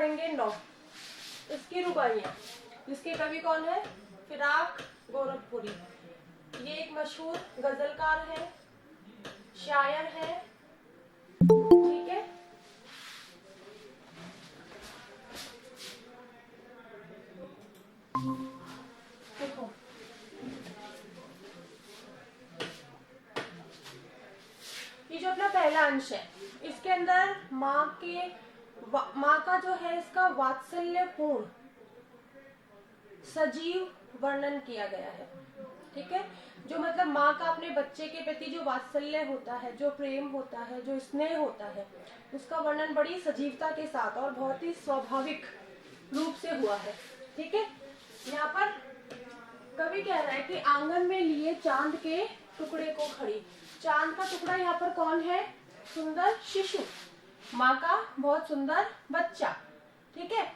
पढ़ेंगे 9 इसकी रुबाइयाँ, जिसके कवि कौन है? फिराक गोरखपुरी। ये एक मशहूर गजलकार है, शायर है, ठीक है। देखो ये जो अपना पहला अंश है, इसके अंदर माँ का जो है इसका वात्सल्यपूर्ण सजीव वर्णन किया गया है, ठीक है। जो मतलब माँ का अपने बच्चे के प्रति जो वात्सल्य होता है, जो प्रेम होता है, जो स्नेह होता है, उसका वर्णन बड़ी सजीवता के साथ और बहुत ही स्वाभाविक रूप से हुआ है, ठीक है। यहाँ पर कवि कह रहा है कि आंगन में लिए चांद के टुकड़े को खड़ी। चांद का टुकड़ा यहाँ पर कौन है? सुंदर शिशु, माँ का बहुत सुंदर बच्चा, ठीक है।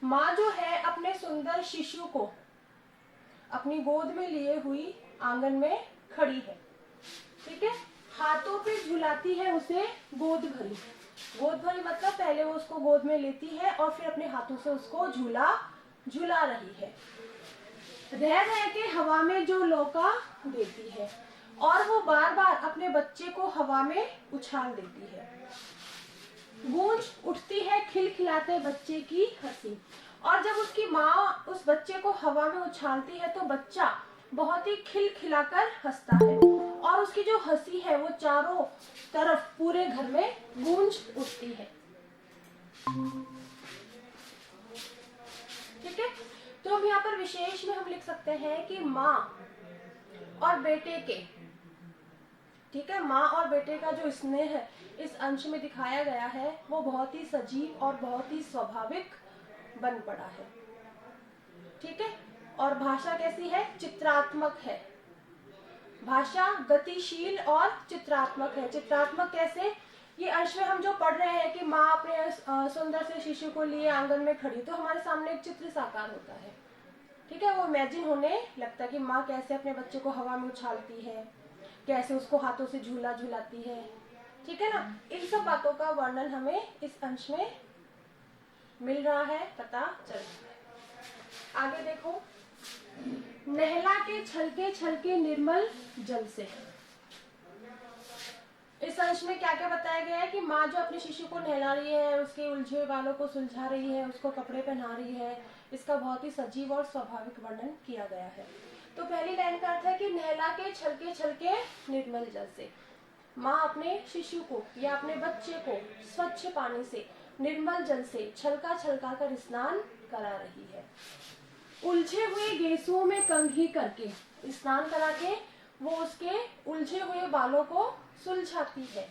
माँ जो है अपने सुंदर शिशु को अपनी गोद में लिए हुई आंगन में खड़ी है, ठीक है। हाथों पे झुलाती है उसे गोद भरी। गोद भरी मतलब पहले वो उसको गोद में लेती है और फिर अपने हाथों से उसको झुला रही है। रह रह के हवा में जो लौका देती है और वो बार बार अपने बच्चे को हवा में उछाल देती है। गूंज उठती है खिलखिलाते बच्चे की हंसी, और जब उसकी माँ उस बच्चे को हवा में उछालती है तो बच्चा बहुत ही खिलखिलाकर हंसता है और उसकी जो हंसी है वो चारों तरफ पूरे घर में गूंज उठती है, ठीक है। तो हम यहाँ पर विशेष में हम लिख सकते हैं कि माँ और बेटे के, ठीक है, माँ और बेटे का जो स्नेह है इस अंश में दिखाया गया है वो बहुत ही सजीव और बहुत ही स्वाभाविक बन पड़ा है, ठीक है। और भाषा कैसी है? चित्रात्मक है। भाषा गतिशील और चित्रात्मक है। चित्रात्मक कैसे? ये अंश में हम जो पढ़ रहे हैं कि माँ अपने सुंदर से शिशु को लिए आंगन में खड़ी, तो हमारे सामने एक चित्र साकार होता है, ठीक है। वो इमेजिन होने लगता है कि माँ कैसे अपने बच्चे को हवा में उछालती है, कैसे उसको हाथों से झूलाती है, ठीक है ना। इन सब बातों का वर्णन हमें इस अंश में मिल रहा है, पता चल रहा है। आगे देखो, नहला के छलके निर्मल जल से। इस अंश में क्या क्या बताया गया है कि माँ जो अपने शिशु को नहला रही है, उसके उलझे हुए बालों को सुलझा रही है, उसको कपड़े पहना रही है, इसका बहुत ही सजीव और स्वाभाविक वर्णन किया गया है। तो पहली लाइन का अर्थ है कि नहला के छलके निर्मल जल से। माँ अपने शिशु को या अपने बच्चे को स्वच्छ पानी से, निर्मल जल से छलका कर स्नान करा रही है। उलझे हुए गेसुओं में कंघी करके स्नान करा के वो उसके उलझे हुए बालों को सुलझाती है।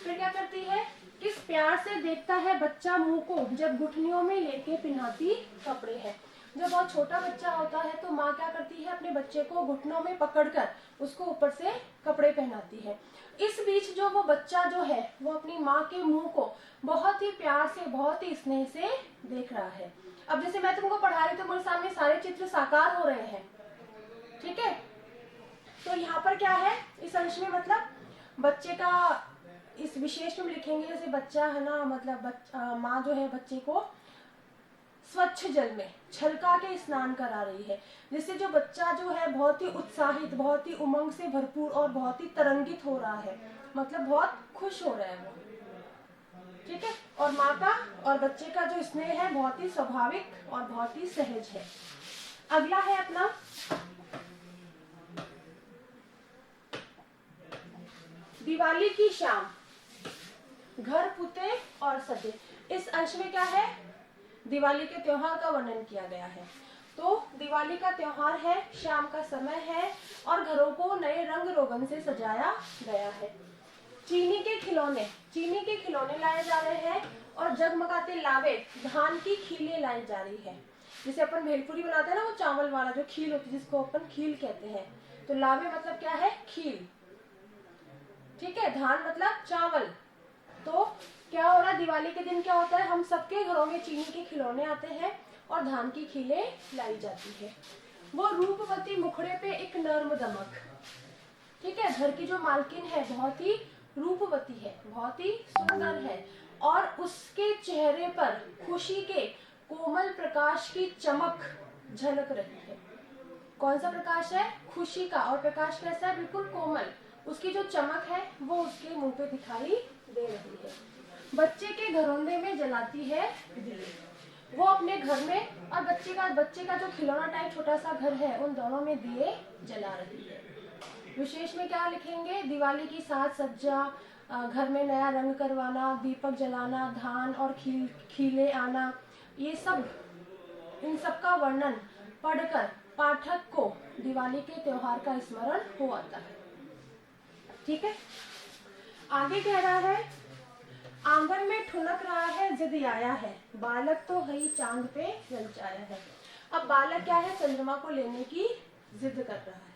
फिर क्या करती है? किस प्यार से देखता है बच्चा मुंह को जब घुटनियों में लेके पिन्हाती कपड़े हैं। जब बहुत छोटा बच्चा होता है तो माँ क्या करती है? अपने बच्चे को घुटनों में पकड़कर उसको ऊपर से कपड़े पहनाती है। इस बीच जो वो बच्चा जो है वो अपनी माँ के मुंह को बहुत ही प्यार से, बहुत ही स्नेह से देख रहा है। अब जैसे मैं तुमको पढ़ा रही तो मेरे सामने सारे चित्र साकार हो रहे हैं, ठीक है। तो यहाँ पर क्या है इस अंश में? मतलब बच्चे का इस विशेष में लिखेंगे, जैसे बच्चा है ना, मतलब माँ जो है बच्चे को स्वच्छ जल में छलका के स्नान करा रही है, जिससे जो बच्चा जो है बहुत ही उत्साहित, बहुत ही उमंग से भरपूर और बहुत ही तरंगित हो रहा है, मतलब बहुत खुश हो रहा है वो, ठीक है। और माँ का और बच्चे का जो स्नेह है बहुत ही स्वाभाविक और बहुत ही सहज है। अगला है अपना दिवाली की शाम, घर पुते और सजे। इस अंश में क्या है? दिवाली के त्योहार का वर्णन किया गया है। तो दिवाली का त्योहार है, शाम का समय है और घरों को नए रंग रोगन से सजाया गया है। चीनी के खिलौने लाए जा रहे हैं और जगमगाते लावे, धान की खीलें लाई जा रही है। जिसे अपन भेलपुरी बनाते हैं ना, वो चावल वाला जो खील होती है जिसको अपन खील कहते हैं। तो लावे मतलब क्या है? खील, ठीक है। धान मतलब चावल। तो क्या हो रहा है? दिवाली के दिन क्या होता है? हम सबके घरों में चीनी के खिलौने आते हैं और धान की खीलें लाई जाती है। वो रूपवती मुखड़े पे एक नर्म दमक, ठीक है। घर की जो मालकिन है बहुत ही रूपवती है, बहुत ही सुंदर है और उसके चेहरे पर खुशी के कोमल प्रकाश की चमक झलक रही है। कौन सा प्रकाश है? खुशी का। और प्रकाश कैसा है? बिल्कुल कोमल। उसकी जो चमक है वो उसके मुंह पे दिखाई दे रही है। बच्चे के घरौंदे में जलाती है दिए। वो अपने घर में और बच्चे का जो खिलौना टाइप छोटा सा घर है, उन दोनों में दिए जला रही है। विशेष में क्या लिखेंगे? दिवाली की साज सज्जा, घर में नया रंग करवाना, दीपक जलाना, धान और खीले आना, ये सब, इन सब का वर्णन पढ़कर पाठक को दिवाली के त्योहार का स्मरण हो आता है। ठीक है, आगे कह रहा है, आंगन में ठुनक रहा है जिद आया है, बालक तो हई चांद पे ललचाया है। अब बालक क्या है? चंद्रमा को लेने की जिद कर रहा है।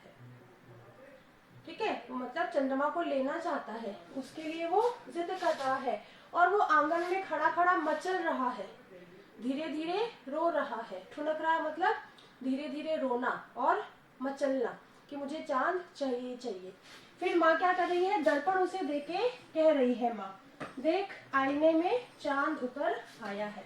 ठीक है, मतलब चंद्रमा को लेना चाहता है, उसके लिए वो जिद कर रहा है। और वो आंगन में खड़ा खड़ा मचल रहा है, धीरे धीरे रो रहा है। ठुनक रहा मतलब धीरे धीरे रोना और मचलना कि मुझे चांद चाहिए चाहिए। फिर माँ क्या कर रही है? दर्पण उसे देके कह रही है, माँ देख आईने में चांद उतर आया है।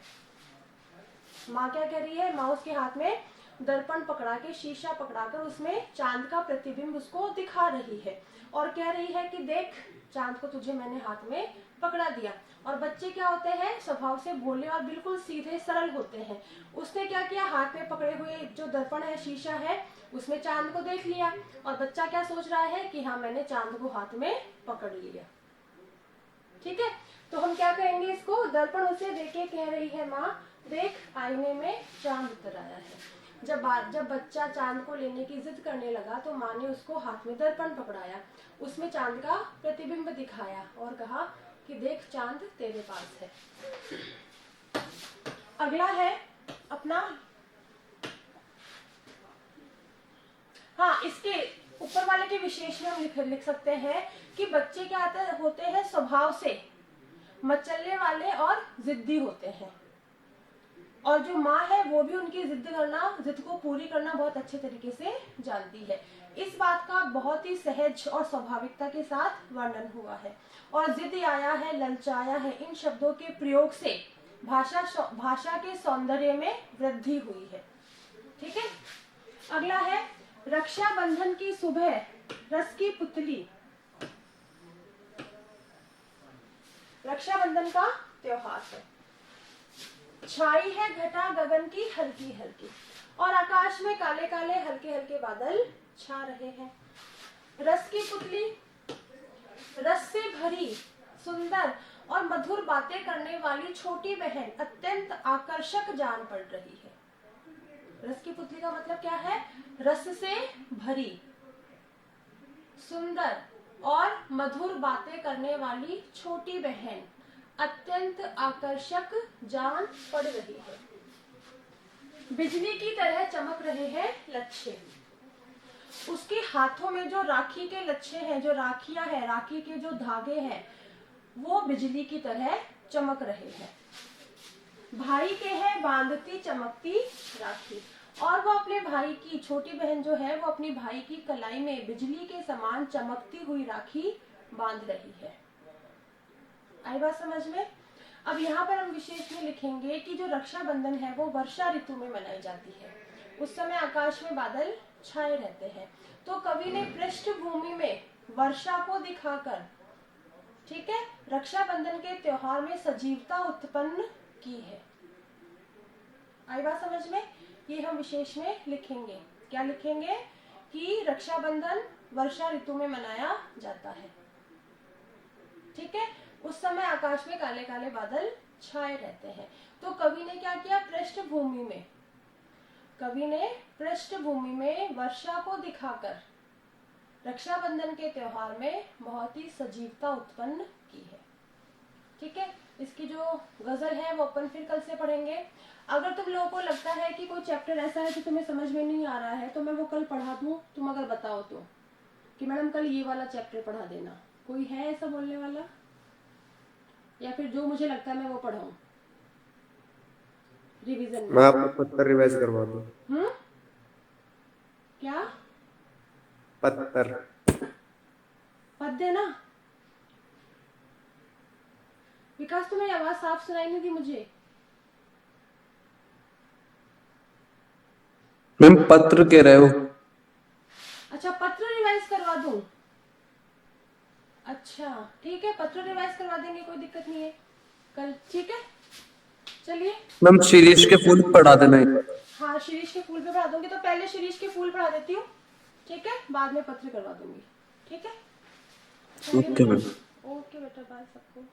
माँ क्या कह रही है? माँ उसके हाथ में दर्पण पकड़ा के, शीशा पकड़ाकर उसमें चांद का प्रतिबिंब उसको दिखा रही है और कह रही है कि देख, चांद को तुझे मैंने हाथ में पकड़ा दिया। और बच्चे क्या होते हैं? स्वभाव से भोले और बिल्कुल सीधे सरल होते हैं। उसने क्या किया? हाथ में पकड़े हुए जो दर्पण है, शीशा है, उसमें चांद को देख लिया और बच्चा क्या सोच रहा है कि हाँ, मैंने चांद को हाथ में पकड़ लिया। ठीक है, तो हम क्या कहेंगे इसको? दर्पण उसे देके कह रही है, माँ देख आईने में चांद उतर आया है। जब बच्चा चांद को लेने की जिद करने लगा तो माँ ने उसको हाथ में दर्पण पकड़ाया, उसमें चांद का प्रतिबिंब दिखाया और कहा कि देख, चांद तेरे पास है। अगला है अपना, हाँ, इसके ऊपर वाले के विशेष में हम लिख सकते हैं कि बच्चे क्या होते हैं? स्वभाव से मचलने वाले और जिद्दी होते हैं। और जो माँ है वो भी उनकी जिद को पूरी करना बहुत अच्छे तरीके से जानती है। इस बात का बहुत ही सहज और स्वाभाविकता के साथ वर्णन हुआ है। और जिद आया है, ललचाया है, इन शब्दों के प्रयोग से भाषा के सौंदर्य में वृद्धि हुई है। ठीक है, अगला है रक्षाबंधन की सुबह, रस की पुतली। रक्षाबंधन का त्योहार है। छाई है घटा गगन की हल्की हल्की और आकाश में काले काले हल्के हल्के बादल छा रहे हैं। रस की पुतली, रस से भरी, सुंदर और मधुर बातें करने वाली छोटी बहन अत्यंत आकर्षक जान पड़ रही है। रस की पुतली का मतलब क्या है? रस से भरी, सुंदर और मधुर बातें करने वाली छोटी बहन अत्यंत आकर्षक जान पड़ रही है। बिजली की तरह चमक रहे हैं लच्छे। उसके हाथों में जो राखी के लच्छे हैं, जो राखियां हैं, राखी के जो धागे हैं, वो बिजली की तरह चमक रहे हैं। भाई के है बांधती चमकती राखी, और वो अपने भाई की, छोटी बहन जो है वो अपनी भाई की कलाई में बिजली के समान चमकती हुई राखी बांध रही है। आई बात समझ में? अब यहाँ पर हम विशेष में लिखेंगे कि जो रक्षाबंधन है वो वर्षा ऋतु में मनाई जाती है। उस समय आकाश में बादल छाए रहते हैं। तो कवि ने पृष्ठभूमि में वर्षा को दिखाकर, ठीक है, रक्षाबंधन के त्योहार में सजीवता उत्पन्न की है। आई बात समझ में? ये हम विशेष में लिखेंगे। क्या लिखेंगे? कि रक्षाबंधन वर्षा ऋतु में मनाया जाता है। ठीक है, उस समय आकाश में काले काले बादल छाए रहते हैं। तो कवि ने क्या किया? कवि ने पृष्ठभूमि में वर्षा को दिखाकर रक्षाबंधन के त्योहार में बहुत ही सजीवता उत्पन्न की है। ठीक है, इसकी जो गजल है वो अपन फिर कल से पढ़ेंगे। अगर तुम लोगों को लगता है कि कोई चैप्टर ऐसा है जो तुम्हें समझ में नहीं आ रहा है तो मैं वो कल पढ़ा दूं, तुम अगर बताओ तो, कि मैडम कल ये वाला चैप्टर पढ़ा देना। कोई है ऐसा बोलने वाला? या फिर जो मुझे लगता है मैं वो पढ़ाऊं रिवीजन में? मैं आपको पत्तर रिवाइज करवा दूं। क्या पत्तर पद्य ना? विकास तुम्हें आवाज साफ सुनाई नहीं दी मुझे। मैम पत्र कह रहे हो? अच्छा पत्र रिवाइज करवा दूं? अच्छा ठीक है, पत्र रिवाइज करवा देंगे, कोई दिक्कत नहीं है कल, ठीक है। चलिए। मैम शिरीष के फूल पढ़ा देना। हाँ शिरीष के फूल पे पढ़ा दूंगी, तो पहले शिरीष के फूल पढ़ा देती हूँ, ठीक है, बाद में पत्र करवा दूंगी, ठीक है। Okay ma'am. ओके बेटा, बाय सबको।